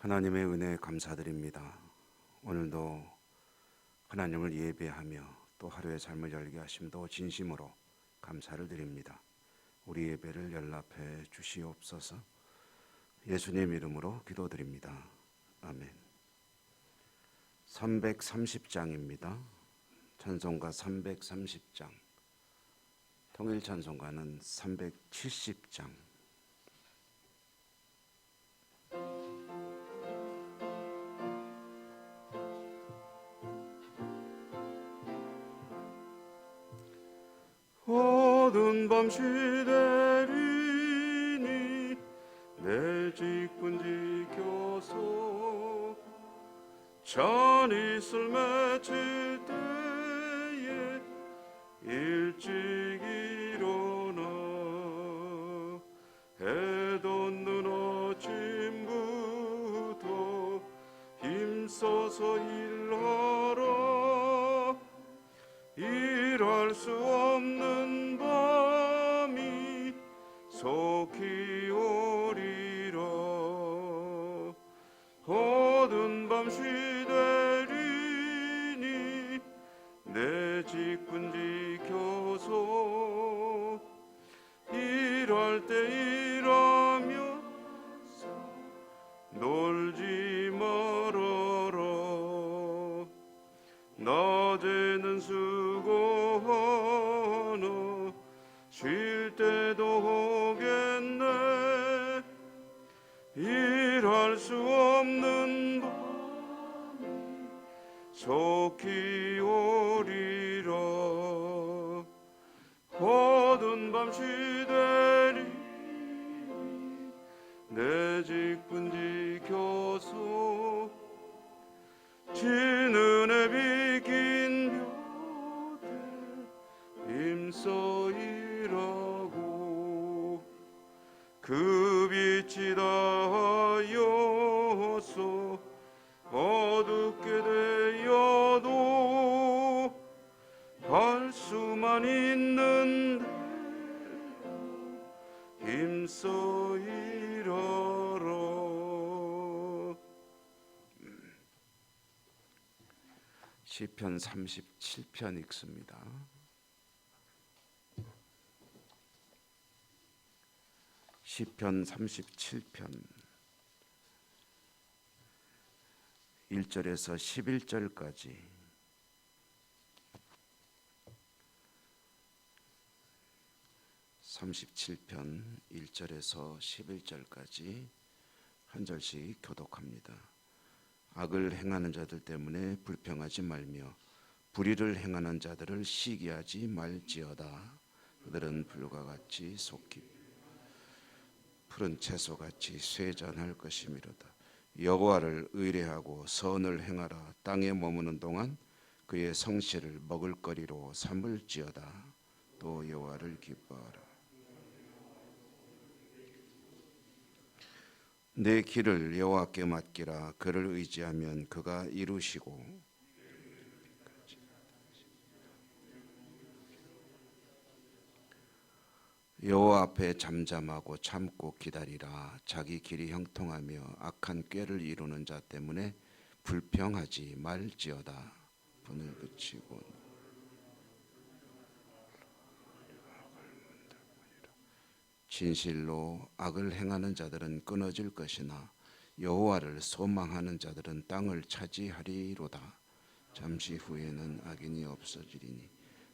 하나님의 은혜에 감사드립니다. 오늘도 하나님을 예배하며 또 하루의 삶을 열게 하심도 진심으로 감사를 드립니다. 우리 예배를 연락해 주시옵소서. 예수님 이름으로 기도드립니다. 아멘. 330장입니다. 찬송가 330장. 통일 찬송가는 370장. 어두운 밤 시대리니 내 직분 지켜서 잔이슬 맺힐 때에 일찍 일어나 해 돋는 아침부터 힘써서 일하라. 일할 수 없는 밤이 속히 오리라. 어두운 밤 시대리니 내 직분 지켜서 일할 때 일하면서 놀지 말아라. 낮에는 수고하나 쉴 때도 오겠네. 일할 수 없는 밤이 속히 오리라. 어두운 밤 시대리 내 직분 지켜서 지는 해 비긴 볕에 힘써 일하고 그 빛이 닿아여서 어둡게 되어도 할 수만 있는 대로 힘써 일하라. 시편 37편 읽습니다. 시편 37편 1절에서 11절까지. (37편) 1절에서 11절까지 한 절씩 교독합니다. 악을 행하는 자들 때문에 불평하지 말며 불의를 행하는 자들을 시기하지 말지어다. 그들은 불과 같이 속히 푸른 채소같이 쇠잔할 것이미로다. 여호와를 의뢰하고 선을 행하라. 땅에 머무는 동안 그의 성실을 먹을거리로 삼을지어다. 또 여호와를 기뻐하라. 내 길을 여호와께 맡기라. 그를 의지하면 그가 이루시고 여호와 앞에 잠잠하고 참고 기다리라. 자기 길이 형통하며 악한 꾀를 이루는 자 때문에 불평하지 말지어다. 분을 그치고 진실로 악을 행하는 자들은 끊어질 것이나 여호와를 소망하는 자들은 땅을 차지하리로다. 잠시 후에는 악인이 없어지리니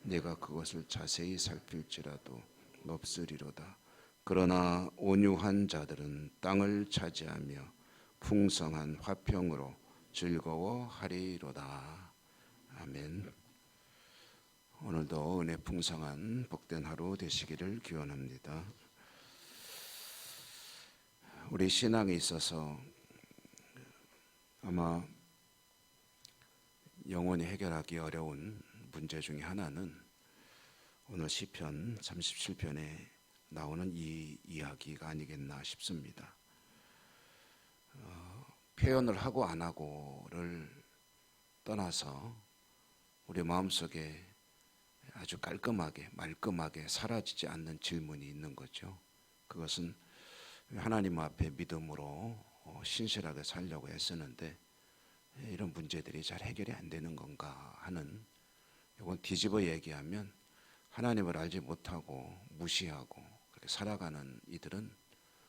내가 그것을 자세히 살필지라도 없으리로다. 그러나 온유한 자들은 땅을 차지하며 풍성한 화평으로 즐거워하리로다. 아멘. 오늘도 은혜 풍성한 복된 하루 되시기를 기원합니다. 우리 신앙에 있어서 아마 영원히 해결하기 어려운 문제 중에 하나는 오늘 시편 37편에 나오는 이 이야기가 아니겠나 싶습니다. 표현을 하고 안 하고를 떠나서 우리 마음속에 아주 깔끔하게 말끔하게 사라지지 않는 질문이 있는 거죠. 그것은 하나님 앞에 믿음으로 신실하게 살려고 애쓰는데 이런 문제들이 잘 해결이 안 되는 건가 하는, 이건 뒤집어 얘기하면 하나님을 알지 못하고 무시하고 그렇게 살아가는 이들은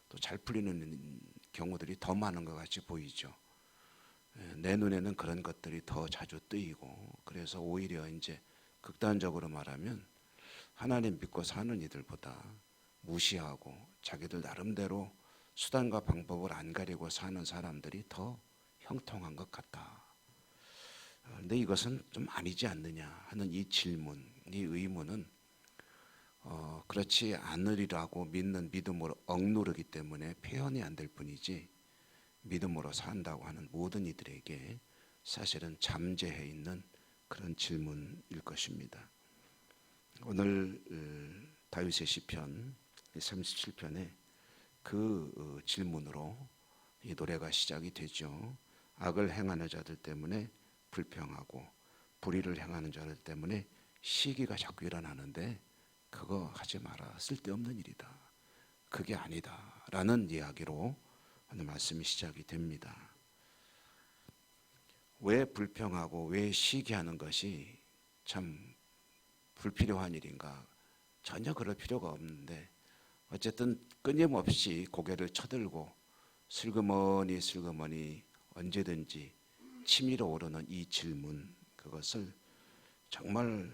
또 잘 풀리는 경우들이 더 많은 것 같이 보이죠. 내 눈에는 그런 것들이 더 자주 뜨이고, 그래서 오히려 이제 극단적으로 말하면 하나님 믿고 사는 이들보다 무시하고 자기들 나름대로 수단과 방법을 안 가리고 사는 사람들이 더 형통한 것 같다. 근데 이것은 좀 아니지 않느냐 하는 이 질문, 이 의문은 그렇지 않으리라고 믿는 믿음으로 억누르기 때문에 표현이 안 될 뿐이지, 믿음으로 산다고 하는 모든 이들에게 사실은 잠재해 있는 그런 질문일 것입니다. 오늘 다윗의 시편 37편에 그 질문으로 이 노래가 시작이 되죠. 악을 행하는 자들 때문에 불평하고 불의를 행하는 자들 때문에 시기가 자꾸 일어나는데 그거 하지 마라, 쓸데없는 일이다, 그게 아니다 라는 이야기로 오늘 말씀이 시작이 됩니다. 왜 불평하고 왜 시기하는 것이 참 불필요한 일인가? 전혀 그럴 필요가 없는데, 어쨌든 끊임없이 고개를 쳐들고 슬그머니 언제든지 치밀어 오르는 이 질문, 그것을 정말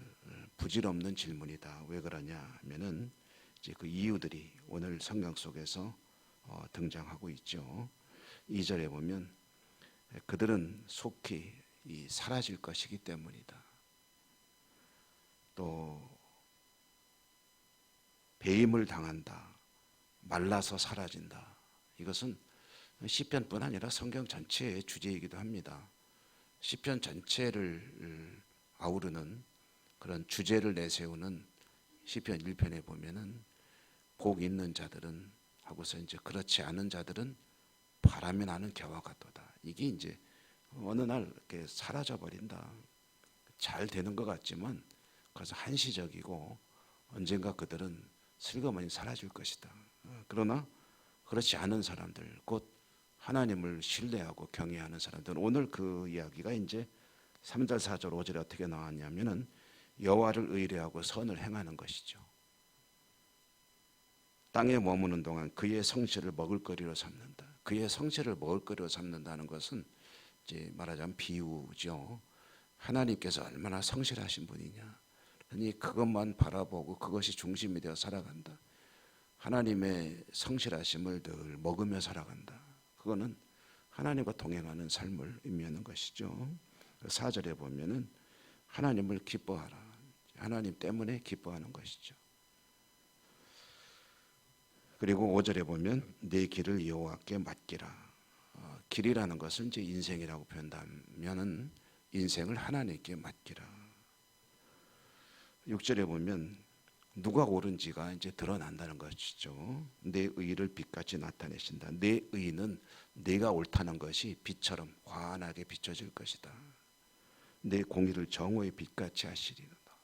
부질없는 질문이다. 왜 그러냐 하면은 이제 그 이유들이 오늘 성경 속에서 등장하고 있죠. 2절에 보면 그들은 속히 사라질 것이기 때문이다. 또 배임을 당한다. 말라서 사라진다. 이것은 시편뿐 아니라 성경 전체의 주제이기도 합니다. 시편 전체를 아우르는 그런 주제를 내세우는 시편 1편에 보면은 복 있는 자들은 하고서 이제 그렇지 않은 자들은 바람이 나는 겨와 같도다. 이게 이제 어느 날 이렇게 사라져 버린다. 잘 되는 것 같지만 그래서 한시적이고 언젠가 그들은 슬그머니 사라질 것이다. 그러나 그렇지 않은 사람들, 곧 하나님을 신뢰하고 경외하는 사람들은, 오늘 그 이야기가 이제 3절, 4절, 5절에 어떻게 나왔냐면은 여호와를 의뢰하고 선을 행하는 것이죠. 땅에 머무는 동안 그의 성실을 먹을거리로 삼는다. 그의 성실을 먹을거리로 삼는다는 것은 이제 말하자면 비유죠. 하나님께서 얼마나 성실하신 분이냐. 아니 그것만 바라보고 그것이 중심이 되어 살아간다. 하나님의 성실하심을 늘 먹으며 살아간다. 그거는 하나님과 동행하는 삶을 의미하는 것이죠. 4절에 보면은 하나님을 기뻐하라. 하나님 때문에 기뻐하는 것이죠. 그리고 5절에 보면 내 길을 여호와께 맡기라. 길이라는 것은 이제 인생이라고 표현하면은 인생을 하나님께 맡기라. 6절에 보면 누가 옳은지가 이제 드러난다는 것이죠. 내 의를 빛같이 나타내신다. 내 의는 내가 옳다는 것이 빛처럼 환하게 비춰질 것이다. 내 공의를 정오의 빛같이 하시리로다.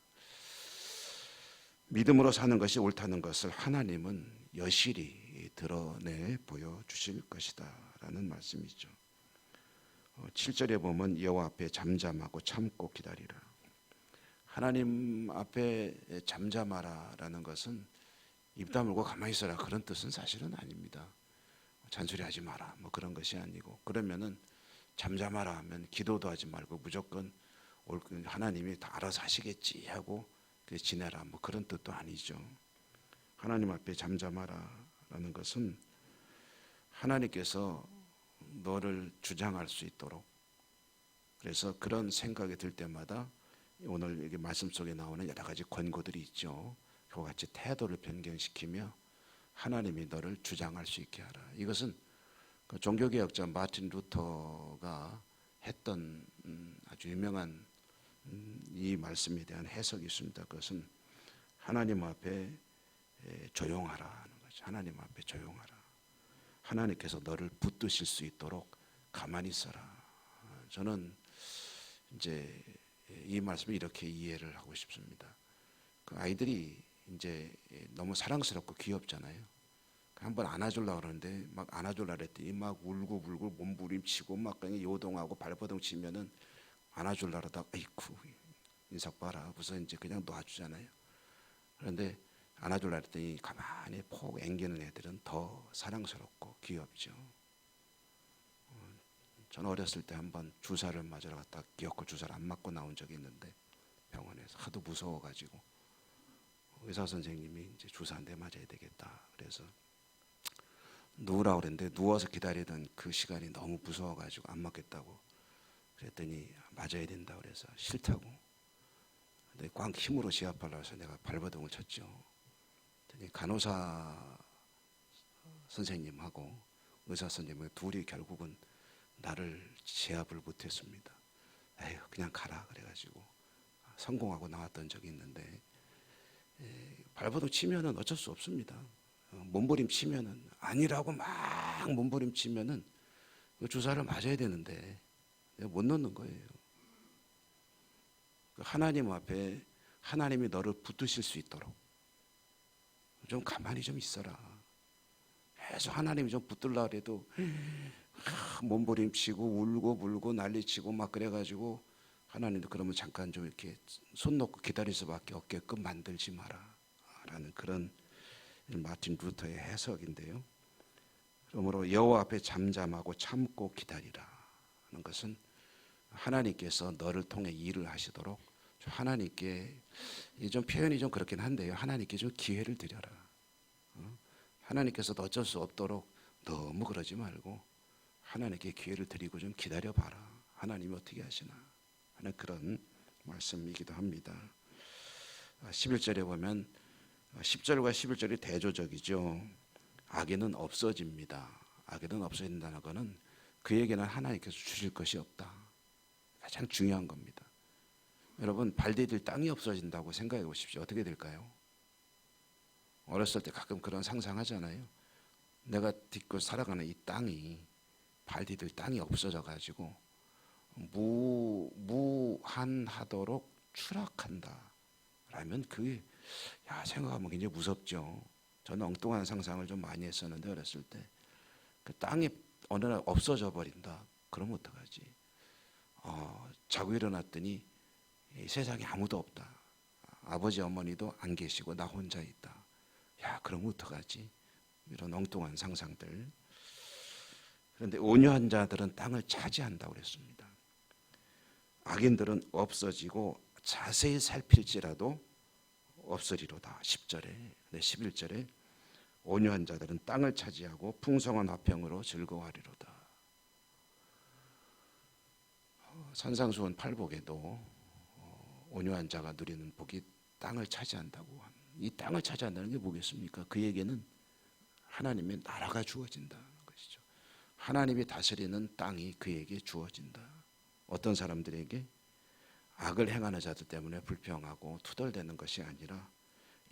믿음으로 사는 것이 옳다는 것을 하나님은 여실히 드러내 보여주실 것이다 라는 말씀이죠. 7절에 보면 여호와 앞에 잠잠하고 참고 기다리라. 하나님 앞에 잠잠하라 라는 것은 입 다물고 가만히 있어라 그런 뜻은 사실은 아닙니다. 잔소리하지 마라 뭐 그런 것이 아니고, 그러면은 잠잠하라 하면 기도도 하지 말고 무조건 하나님이 다 알아서 하시겠지 하고 지내라 뭐 그런 뜻도 아니죠. 하나님 앞에 잠잠하라 라는 것은 하나님께서 너를 주장할 수 있도록, 그래서 그런 생각이 들 때마다 오늘 여기 말씀 속에 나오는 여러 가지 권고들이 있죠. 그와 같이 태도를 변경시키며 하나님이 너를 주장할 수 있게 하라. 이것은 그 종교개혁자 마틴 루터가 했던 아주 유명한 이 말씀에 대한 해석이 있습니다. 그것은 하나님 앞에 조용하라 하는 거죠. 하나님 앞에 조용하라. 하나님께서 너를 붙드실 수 있도록 가만히 있어라. 저는 이제 이 말씀을 이렇게 이해를 하고 싶습니다. 그 아이들이 이제 너무 사랑스럽고 귀엽잖아요. 한번 안아주려고 그러는데 막 안아주려고 그랬더니 막 울고 불고 몸부림치고 막 그냥 요동하고 발버둥 치면은 안아주려고 그러다가 아이쿠 인삭 봐라 무슨 이제 그냥 놔주잖아요. 그런데 안아주려고 했더니 가만히 폭 앵기는 애들은 더 사랑스럽고 귀엽죠. 저는 어렸을 때 한번 주사를 맞으러 갔다 기어코 주사를 안 맞고 나온 적이 있는데 병원에서 하도 무서워가지고 의사 선생님이 이제 주사 한 대 맞아야 되겠다 그래서 누우라고 그랬는데 누워서 기다리던 그 시간이 너무 무서워가지고 안 맞겠다고 그랬더니 맞아야 된다 그래서 싫다고. 근데 꽉 힘으로 지압하려고 해서 내가 발버둥을 쳤죠. 그랬더니 간호사 선생님하고 의사 선생님 둘이 결국은 나를 제압을 못했습니다. 에휴 그냥 가라 그래가지고 성공하고 나왔던 적이 있는데 발버둥 치면은 어쩔 수 없습니다. 몸부림 치면은 아니라고 막 몸부림 치면은 그 주사를 맞아야 되는데 못 넣는 거예요. 하나님 앞에 하나님이 너를 붙드실 수 있도록 좀 가만히 좀 있어라. 계속 하나님이 좀 붙들라 해도 몸부림치고 울고 불고 난리치고 막 그래가지고 하나님도 그러면 잠깐 좀 이렇게 손 놓고 기다릴 수밖에 없게끔 만들지 마라 라는 그런 마틴 루터의 해석인데요. 그러므로 여호와 앞에 잠잠하고 참고 기다리라 하는 것은 하나님께서 너를 통해 일을 하시도록 하나님께 좀 표현이 좀 그렇긴 한데요. 하나님께 좀 기회를 드려라. 하나님께서도 어쩔 수 없도록 너무 그러지 말고 하나님께 기회를 드리고 좀 기다려봐라. 하나님이 어떻게 하시나 하는 그런 말씀이기도 합니다. 11절에 보면 10절과 11절이 대조적이죠. 악인은 없어집니다. 악인은 없어진다는 것은 그에게는 하나님께서 주실 것이 없다. 가장 중요한 겁니다. 여러분 발 디딜 땅이 없어진다고 생각해 보십시오. 어떻게 될까요? 어렸을 때 가끔 그런 상상하잖아요. 내가 딛고 살아가는 이 땅이 발 디딜 땅이 없어져 가지고 무한하도록 추락한다 라면 그게 생각하면 굉장히 무섭죠. 저는 엉뚱한 상상을 좀 많이 했었는데 어렸을 때 그 땅이 어느 날 없어져 버린다. 그러면 어떡하지? 자고 일어났더니 세상에 아무도 없다. 아버지 어머니도 안 계시고 나 혼자 있다. 그러면 어떡하지? 이런 엉뚱한 상상들. 그런데 온유한 자들은 땅을 차지한다고 그랬습니다. 악인들은 없어지고 자세히 살필지라도 없으리로다. 10절에 11절에 온유한 자들은 땅을 차지하고 풍성한 화평으로 즐거워하리로다. 산상수훈 팔복에도 온유한 자가 누리는 복이 땅을 차지한다고 합니다. 이 땅을 차지한다는 게 뭐겠습니까? 그에게는 하나님의 나라가 주어진다는 것이죠. 하나님이 다스리는 땅이 그에게 주어진다. 어떤 사람들에게 악을 행하는 자들 때문에 불평하고 투덜대는 것이 아니라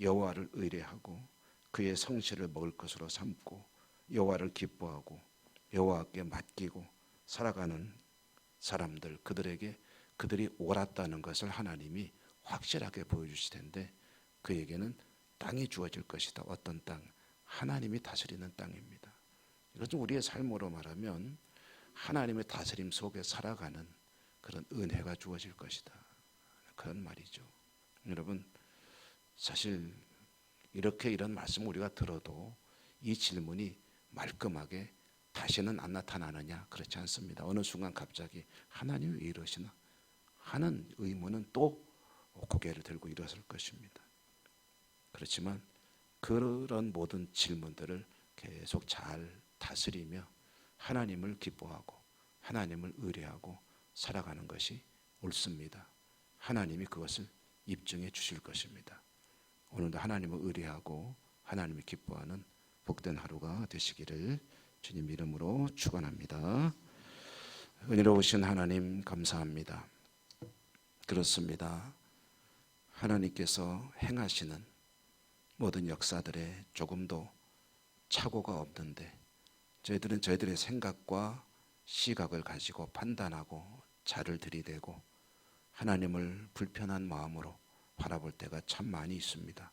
여호와를 의뢰하고 그의 성실을 먹을 것으로 삼고 여호와를 기뻐하고 여호와께 맡기고 살아가는 사람들, 그들에게 그들이 옳았다는 것을 하나님이 확실하게 보여주실 텐데 그에게는 땅이 주어질 것이다. 어떤 땅? 하나님이 다스리는 땅입니다. 이것은 우리의 삶으로 말하면 하나님의 다스림 속에 살아가는 그런 은혜가 주어질 것이다. 그런 말이죠. 여러분 사실 이렇게 이런 말씀 우리가 들어도 이 질문이 말끔하게 다시는 안 나타나느냐? 그렇지 않습니다. 어느 순간 갑자기 하나님이 왜 이러시나? 하는 의문은 또 고개를 들고 일어설 것입니다. 그렇지만 그런 모든 질문들을 계속 잘 다스리며 하나님을 기뻐하고 하나님을 의뢰하고 살아가는 것이 옳습니다. 하나님이 그것을 입증해 주실 것입니다. 오늘도 하나님을 의뢰하고 하나님을 기뻐하는 복된 하루가 되시기를 주님 이름으로 축원합니다. 은혜로우신 하나님 감사합니다. 그렇습니다. 하나님께서 행하시는 모든 역사들에 조금도 착오가 없는데 저희들은 저희들의 생각과 시각을 가지고 판단하고 자를 들이대고 하나님을 불편한 마음으로 바라볼 때가 참 많이 있습니다.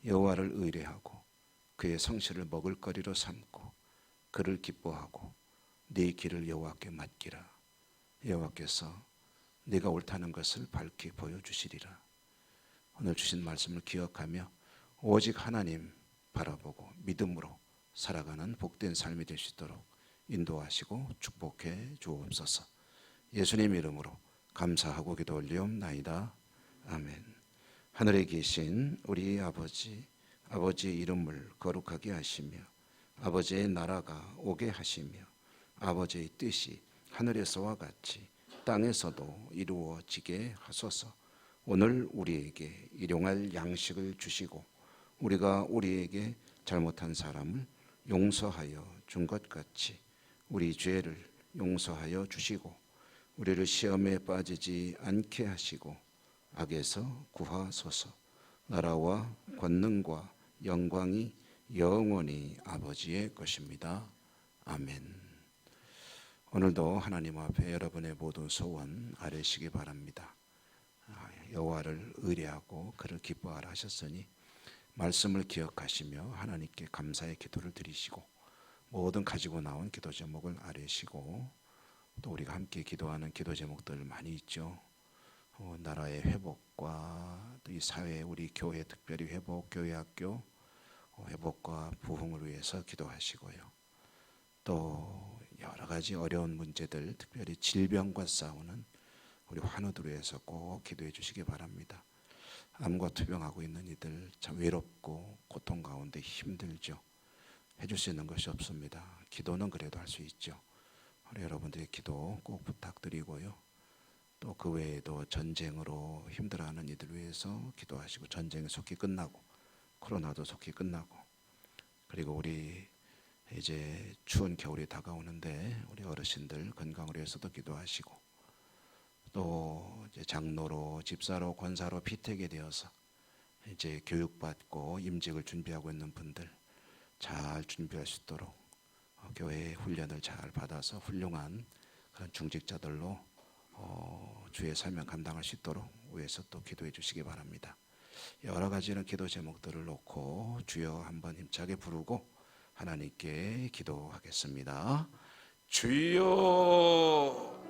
여호와를 의뢰하고 그의 성실을 먹을거리로 삼고 그를 기뻐하고 네 길을 여호와께 맡기라. 여호와께서 네가 옳다는 것을 밝히 보여주시리라. 오늘 주신 말씀을 기억하며 오직 하나님 바라보고 믿음으로 살아가는 복된 삶이 될 수 있도록 인도하시고 축복해 주옵소서. 예수님 이름으로 감사하고 기도 올리옵나이다. 아멘. 하늘에 계신 우리 아버지, 아버지의 이름을 거룩하게 하시며 아버지의 나라가 오게 하시며 아버지의 뜻이 하늘에서와 같이 땅에서도 이루어지게 하소서. 오늘 우리에게 일용할 양식을 주시고 우리가 우리에게 잘못한 사람을 용서하여 준 것 같이 우리 죄를 용서하여 주시고 우리를 시험에 빠지지 않게 하시고 악에서 구하소서. 나라와 권능과 영광이 영원히 아버지의 것입니다. 아멘. 오늘도 하나님 앞에 여러분의 모든 소원 아뢰시기 바랍니다. 여호와를 의뢰하고 그를 기뻐하라 하셨으니 말씀을 기억하시며 하나님께 감사의 기도를 드리시고 모든 가지고 나온 기도 제목을 아뢰시고 또 우리가 함께 기도하는 기도 제목들 많이 있죠. 나라의 회복과 또 이 사회 우리 교회 특별히 회복 교회 학교 회복과 부흥을 위해서 기도하시고요. 또 여러 가지 어려운 문제들 특별히 질병과 싸우는 우리 환우들을 위해서 꼭 기도해 주시기 바랍니다. 암과 투병하고 있는 이들 참 외롭고 고통 가운데 힘들죠. 해줄 수 있는 것이 없습니다. 기도는 그래도 할 수 있죠. 우리 여러분들의 기도 꼭 부탁드리고요. 또 그 외에도 전쟁으로 힘들어하는 이들 위해서 기도하시고 전쟁이 속히 끝나고 코로나도 속히 끝나고 그리고 우리 이제 추운 겨울이 다가오는데 우리 어르신들 건강을 위해서도 기도하시고 또 이제 장로로 집사로 권사로 피택이 되어서 이제 교육받고 임직을 준비하고 있는 분들 잘 준비할 수 있도록 교회 훈련을 잘 받아서 훌륭한 그런 중직자들로 주의 사명 감당할 수 있도록 위해서 또 기도해 주시기 바랍니다. 여러 가지는 기도 제목들을 놓고 주여 한번 힘차게 부르고 하나님께 기도하겠습니다. 주여